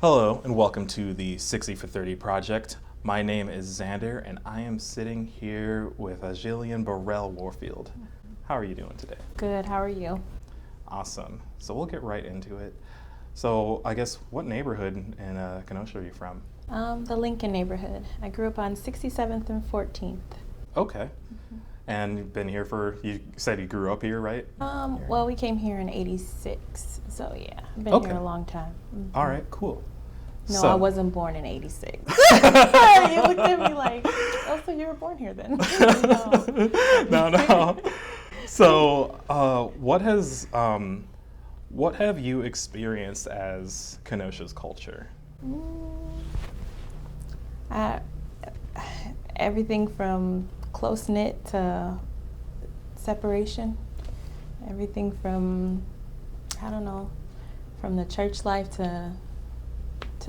Hello and welcome to the 60 for 30 project. My name is Xander and I am sitting here with Ajilian Burrell-Warfield. How are you doing today? Good, how are you? Awesome. So we'll get right into it. So I guess what neighborhood in Kenosha are you from? The Lincoln neighborhood. I grew up on 67th and 14th. Okay. And you've been here you said you grew up here, right? Well, we came here in 86, so yeah, I've been here a long time. All right, cool. No, I wasn't born in 86. You looked at me like, oh, so you were born here then. No. So, what have you experienced as Kenosha's culture? Everything from close-knit to separation. Everything from, I don't know, from the church life to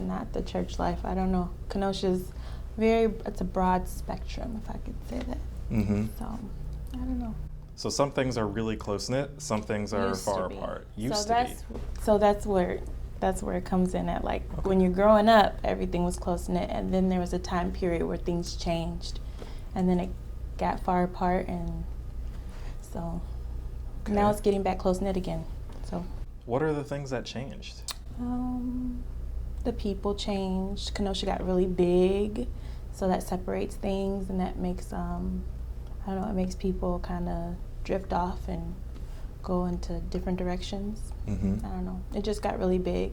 not the church life. I don't know. Kenosha's it's a broad spectrum, if I could say that. Mm-hmm. So, I don't know. So some things are really close-knit, some things are far apart. So that's where it comes in at. Like, when you're growing up, everything was close-knit, and then there was a time period where things changed, and then it got far apart, and so now it's getting back close-knit again. So, what are the things that changed? The people changed. Kenosha got really big, so that separates things, and that makes I don't know, it makes people kind of drift off and go into different directions. Mm-hmm. I don't know. It just got really big.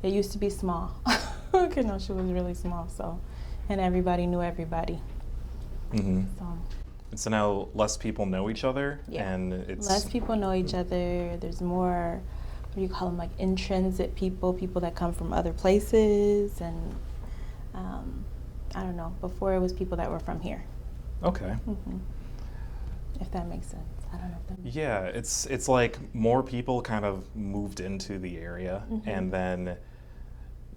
It used to be small. Kenosha was really small, and everybody knew everybody. Mm-hmm. So now less people know each other, and it's less people know each other. There's more, what do you call them, like in-transit people that come from other places, and I don't know. Before it was people that were from here. Okay. Mm-hmm. If that makes sense. I don't know if that makes sense. It's like more people kind of moved into the area, and then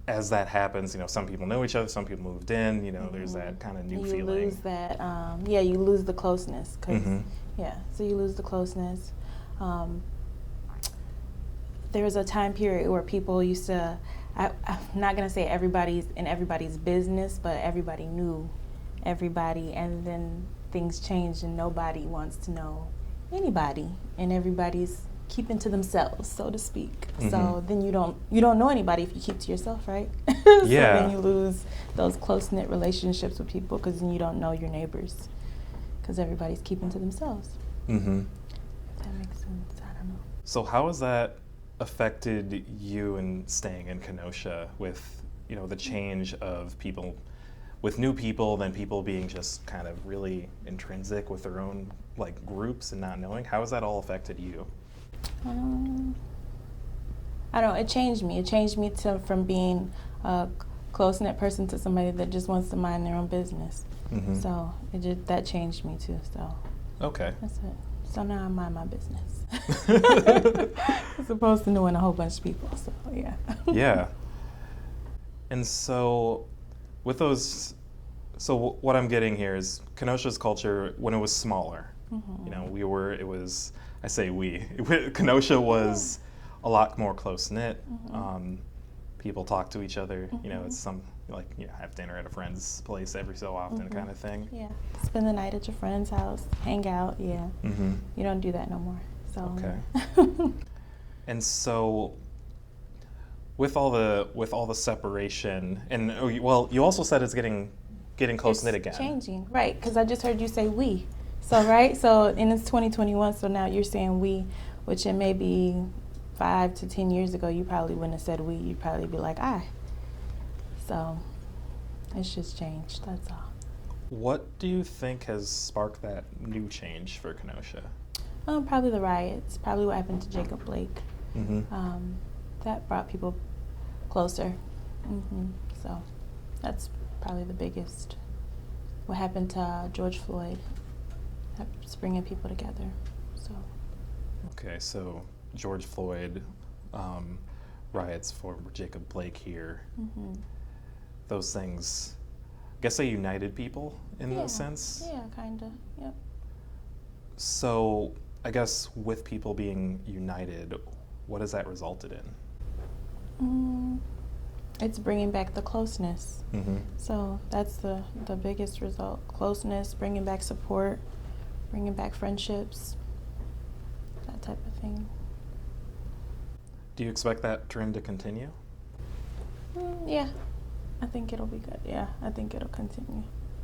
as that happens, some people know each other, some people moved in, there's that kind of new feeling. You lose that, you lose the closeness. So you lose the closeness. There was a time period where people used to, I'm not going to say everybody's in everybody's business, but everybody knew everybody, and then things changed and nobody wants to know anybody, and everybody's keeping to themselves, so to speak. So then you don't know anybody if you keep to yourself, right? So then you lose those close-knit relationships with people, because then you don't know your neighbors, because everybody's keeping to themselves. Mm-hmm. If that makes sense. I don't know. So how has that affected you in staying in Kenosha with the change of people, with new people, then people being just kind of really intrinsic with their own groups and not knowing? How has that all affected you? I don't know. It changed me. It changed me from being a close-knit person to somebody that just wants to mind their own business. Mm-hmm. So that changed me too. So okay, that's it. So now I mind my business, as opposed to knowing a whole bunch of people. So yeah. Yeah. And so, with those, so what I'm getting here is Kenosha's culture when it was smaller. Kenosha was a lot more close-knit. People talk to each other. It's have dinner at a friend's place every so often kind of thing. Yeah, spend the night at your friend's house, hang out. Yeah. Mm-hmm. You don't do that no more. So. Okay. And so, with all the separation, and you also said it's getting close-knit again. It's changing, right? Because I just heard you say we. So right, and it's 2021. So now you're saying we, which it may be 5 to 10 years ago, you probably wouldn't have said we. You'd probably be like I. So it's just changed. That's all. What do you think has sparked that new change for Kenosha? Probably the riots. Probably what happened to Jacob Blake. Mm-hmm. That brought people closer. So that's probably the biggest. What happened to George Floyd? That's bringing people together. So. Okay, so George Floyd, riots for Jacob Blake here. Mm-hmm. Those things, I guess they united people in a sense. Yeah, kind of. Yep. So I guess with people being united, what has that resulted in? It's bringing back the closeness. Mm-hmm. So that's the biggest result. Closeness, bringing back support, bringing back friendships, that type of thing. Do you expect that trend to continue? Yeah, I think it'll be good. Yeah, I think it'll continue.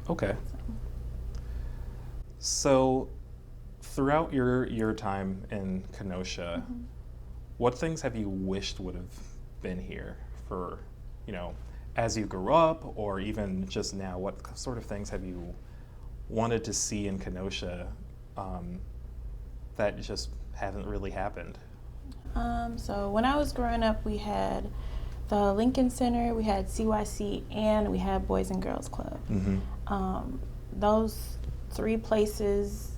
Okay. So throughout your time in Kenosha, Mm-hmm. what things have you wished would have been here for, as you grew up, or even just now? What sort of things have you wanted to see in Kenosha that just haven't really happened? So when I was growing up, we had the Lincoln Center, we had CYC, and we had Boys and Girls Club. Mm-hmm. Those 3 places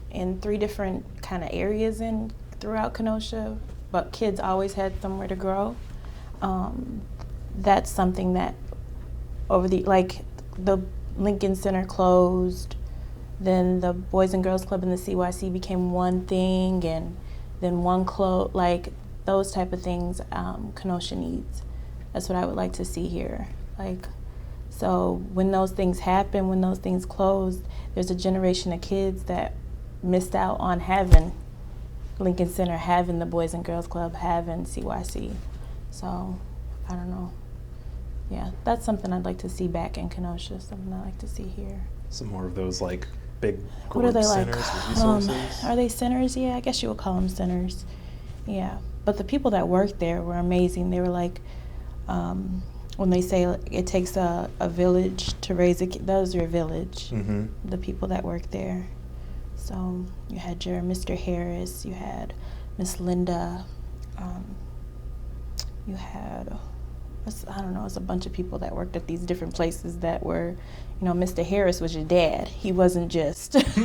in 3 different kind of areas throughout Kenosha, but kids always had somewhere to grow. That's something that the Lincoln Center closed, then the Boys and Girls Club and the CYC became one thing, and then one closed, those type of things Kenosha needs. That's what I would like to see here. So when those things happen, when those things closed, there's a generation of kids that missed out on having Lincoln Center, having the Boys and Girls Club, having CYC. So, I don't know. Yeah, that's something I'd like to see back in Kenosha, something I'd like to see here. Some more of those big What are group they centers with resources? Are they centers? Yeah, I guess you would call them centers. Yeah, but the people that worked there were amazing. They were when they say it takes a village to raise a kid, those are a village, Mm-hmm. the people that work there. So you had Mr. Harris, you had Miss Linda, you had, I don't know, it's a bunch of people that worked at these different places that were, Mr. Harris was your dad. He wasn't just, he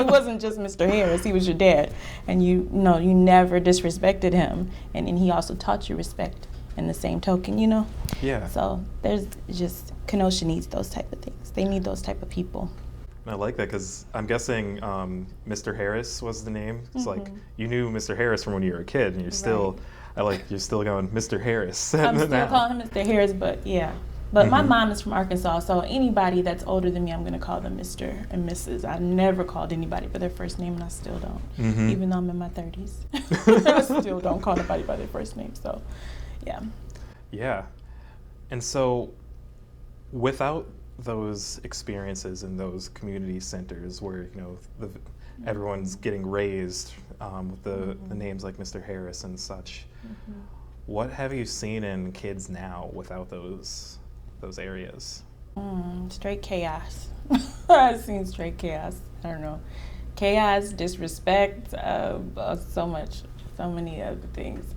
wasn't just Mr. Harris, he was your dad. And you never disrespected him. And he also taught you respect in the same token, Yeah. So there's just, Kenosha needs those type of things. They need those type of people. I like that because I'm guessing Mr. Harris was the name. It's Mm-hmm. You knew Mr. Harris from when you were a kid, and you're still, you're still going Mr. Harris. I'm still now. calling him Mr. Harris, but yeah. But Mm-hmm. my mom is from Arkansas, so anybody that's older than me, I'm going to call them Mr. and Mrs. I never called anybody by their first name, and I still don't, Mm-hmm. even though I'm in my 30s. I still don't call anybody by their first name, so yeah. Yeah. And so without those experiences in those community centers where, everyone's getting raised with the names like Mr. Harris and such, Mm-hmm. what have you seen in kids now without those areas? Straight chaos. I've seen straight chaos. I don't know. Chaos, disrespect, so many other things.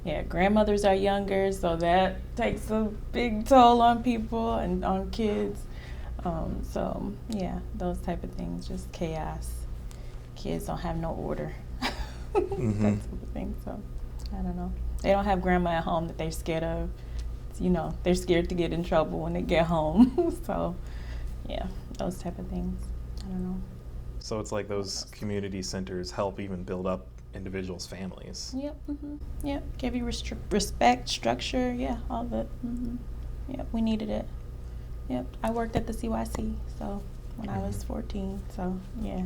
Yeah, grandmothers are younger, so that takes a big toll on people and on kids. So, yeah, those type of things, just chaos. Kids don't have no order. Mm-hmm. That type of thing, so I don't know. They don't have grandma at home that they're scared of. They're scared to get in trouble when they get home. So, yeah, those type of things. I don't know. So it's like those community centers help even build up individuals' families. Yep. Mm-hmm. Yep. Give you respect, structure. Yeah, all of it. Mm-hmm. Yep. We needed it. Yep. I worked at the CYC, so when I was 14. So yeah,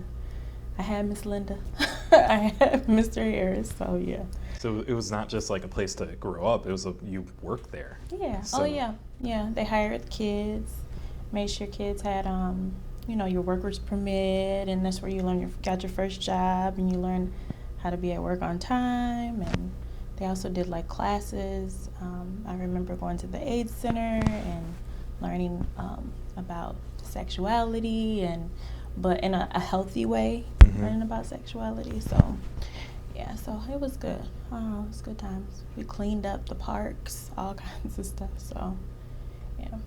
I had Miss Linda. I had Mr. Harris. So yeah. So it was not just like a place to grow up. It was you worked there. Yeah. So. Oh yeah. Yeah. They hired kids, made sure kids had your worker's permit, and that's where you got your first job, and you learn how to be at work on time. And they also did classes. I remember going to the AIDS Center and learning about sexuality, but in a healthy way, Mm-hmm. learning about sexuality. So yeah, so it was good. I don't know, it was good times. We cleaned up the parks, all kinds of stuff. So yeah.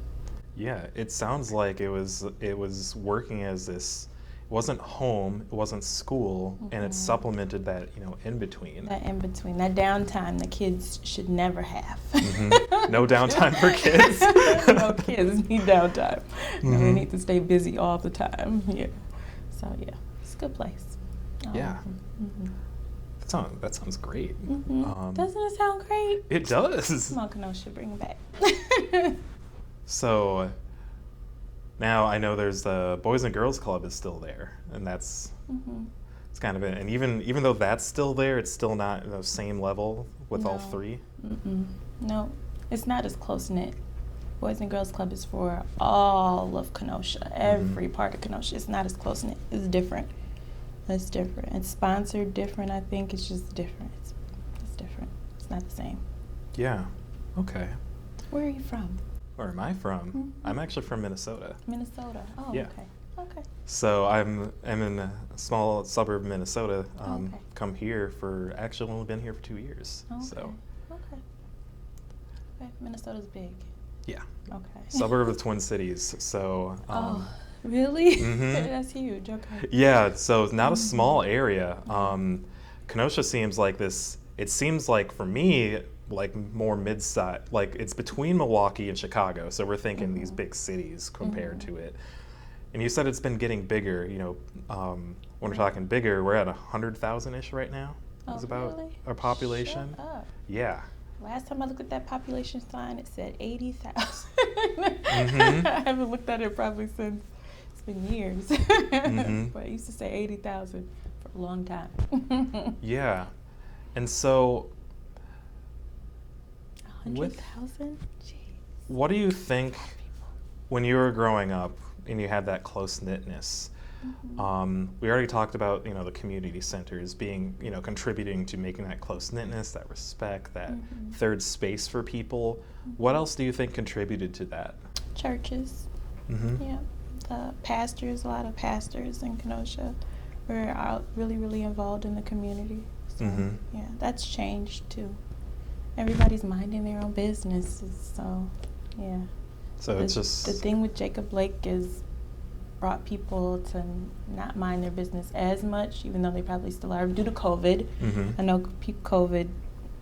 Yeah, it sounds like it was working as this. It wasn't home, it wasn't school, and it supplemented that in between. That in between, that downtime the kids should never have. Mm-hmm. No downtime for kids. No kids need downtime. No, they Mm-hmm. need to stay busy all the time. Yeah. So yeah, it's a good place. Yeah. Mm-hmm. That sounds great. Doesn't it sound great? It does. Come on, Kenosha, bring it back. So now I know there's the Boys and Girls Club is still there, and that's it's kind of it. And even though that's still there, it's still not the same level with all three. No, it's not as close knit. Boys and Girls Club is for all of Kenosha, every part of Kenosha. It's not as close knit. It's different. It's different. It's sponsored different. I think it's just different. It's different. It's not the same. Yeah. Okay. Where are you from? Where am I from? I'm actually from Minnesota. Minnesota. Oh, Yeah. okay. Okay. So I'm in a small suburb of Minnesota. Okay. Come here for actually only been here for 2 years. Okay. So Okay. Minnesota's big. yeah. Okay. Suburb of Twin Cities. So oh, really? Mhm. That's huge. Okay. yeah. So it's not a small area. Kenosha seems like this. It seems like for me like more mid-size. Like it's between Milwaukee and Chicago. So we're thinking these big cities compared to it. And you said it's been getting bigger. You know, when we're talking bigger, we're at 100,000-ish right now. Oh, Is about really? our population. Shut up. Yeah. Last time I looked at that population sign, it said 80,000. Mhm. I haven't looked at it probably since it's been years. But it used to say 80,000 for a long time. Yeah. And so 100,000? Jeez. what do you think People. when you were growing up and you had that close-knitness? We already talked about, the community centers being, contributing to making that close-knitness, that respect, that third space for people. What else do you think contributed to that? Churches. Yeah. The pastors, a lot of pastors in Kenosha were out really involved in the community. So, yeah, that's changed too. Everybody's minding their own businesses, so, yeah. So it's just... The thing with Jacob Blake is brought people to not mind their business as much, even though they probably still are, due to COVID. I know COVID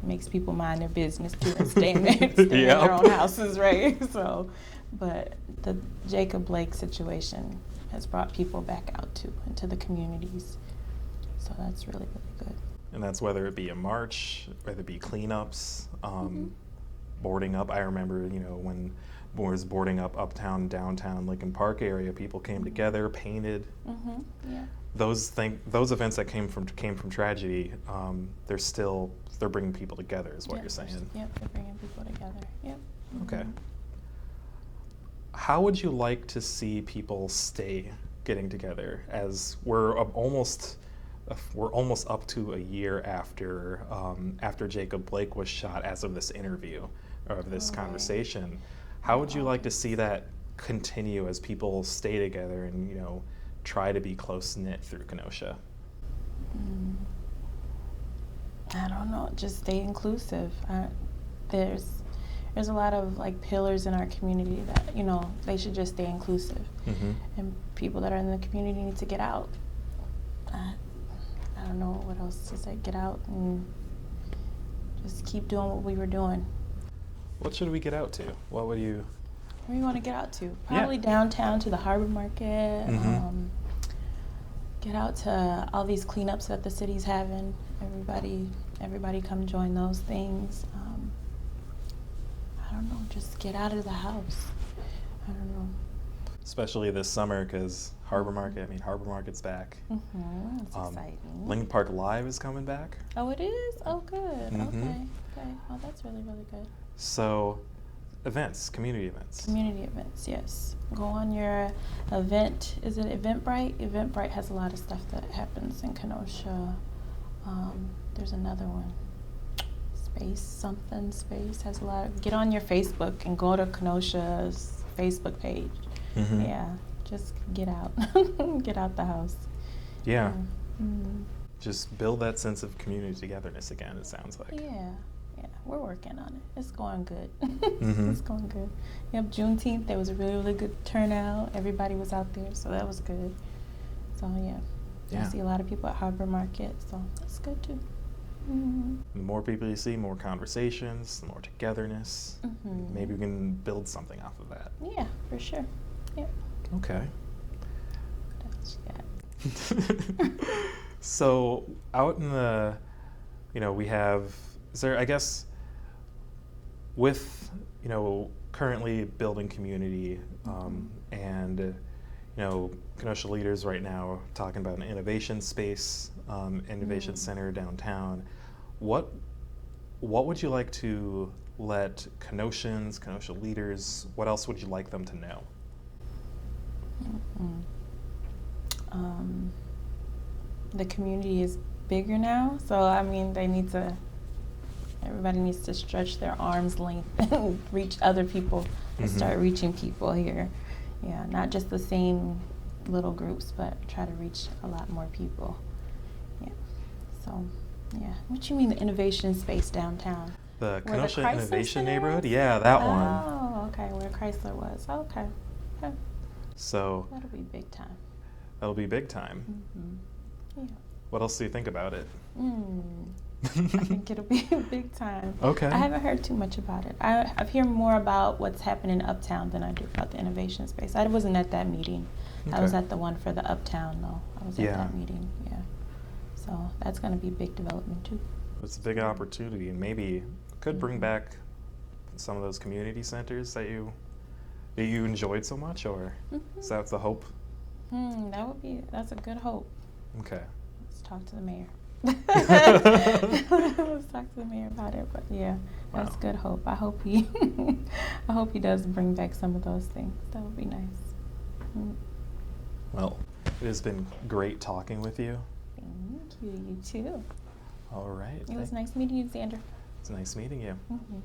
makes people mind their business too and stay in their own houses, right? So, but the Jacob Blake situation has brought people back out too, into the communities. So that's really good. And that's whether it be a march, whether it be cleanups, boarding up. I remember, when I was boarding up uptown, downtown, Lincoln Park area, people came together, painted. Yeah. Those events that came from tragedy, they're bringing people together, is what you're saying. Yep, they're bringing people together. Yep. Okay. How would you like to see people stay getting together, as we're almost up to a year after Jacob Blake was shot, as of this interview or of this conversation? How would you like to see that continue as people stay together and try to be close knit through Kenosha? I don't know. Just stay inclusive. There's a lot of pillars in our community that they should just stay inclusive, and people that are in the community need to get out. I don't know what else to say. Get out and just keep doing what we were doing. What should we get out to? What would you... Where do you want to get out to? Probably downtown to the Harbor Market. Get out to all these cleanups that the city's having. Everybody come join those things. I don't know, just get out of the house. I don't know. Especially this summer, because Harbor Market's back. It's exciting. Lincoln Park Live is coming back. Oh, it is? Oh, good. Okay. Oh, that's really good. So, community events. Community events, yes. Go on your event. Is it Eventbrite? Eventbrite has a lot of stuff that happens in Kenosha. There's another one. Space has a lot. Get on your Facebook and go to Kenosha's Facebook page. Yeah, just get out. Get out the house. Yeah. Just build that sense of community togetherness again, it sounds like. Yeah, we're working on it. It's going good. It's going good. Yep, Juneteenth, there was a really good turnout. Everybody was out there, so that was good. So, I see a lot of people at Harbor Market, so that's good too. The more people you see, more conversations, the more togetherness. Maybe we can build something off of that. Yeah, for sure. Yep. Okay. What else you got? So out in the we have, I guess, with, currently building community, and, Kenosha leaders right now talking about an innovation space, innovation center downtown. What would you like to let Kenosha leaders, what else would you like them to know? The community is bigger now, so I mean, everybody needs to stretch their arm's length and reach other people and start reaching people here. Yeah, not just the same little groups, but try to reach a lot more people. Yeah. So, yeah. What you mean the innovation space downtown? The Where Kenosha Chrysler Innovation Center Neighborhood? is? Yeah, that one. Oh, okay, where Chrysler was. Okay. Okay. So That'll be big time. that'll be big time. Yeah. What else do you think about it? I think it'll be big time. Okay. I haven't heard too much about it. I've heard more about what's happening uptown than I do about the innovation space. I wasn't at that meeting. I was Okay. at the one for the uptown, though. I was at Yeah. that meeting, yeah. So that's going to be a big development, too. It's a big opportunity, and maybe could bring back some of those community centers that you enjoyed so much, or is that the hope? That's a good hope. Okay. Let's talk to the mayor. Let's talk to the mayor about it, but yeah, that's Wow. good hope. I hope he does bring back some of those things. That would be nice. Well, it has been great talking with you. Thank you. You too. All right. It was nice meeting you, Xander. It's nice meeting you. Mm-hmm.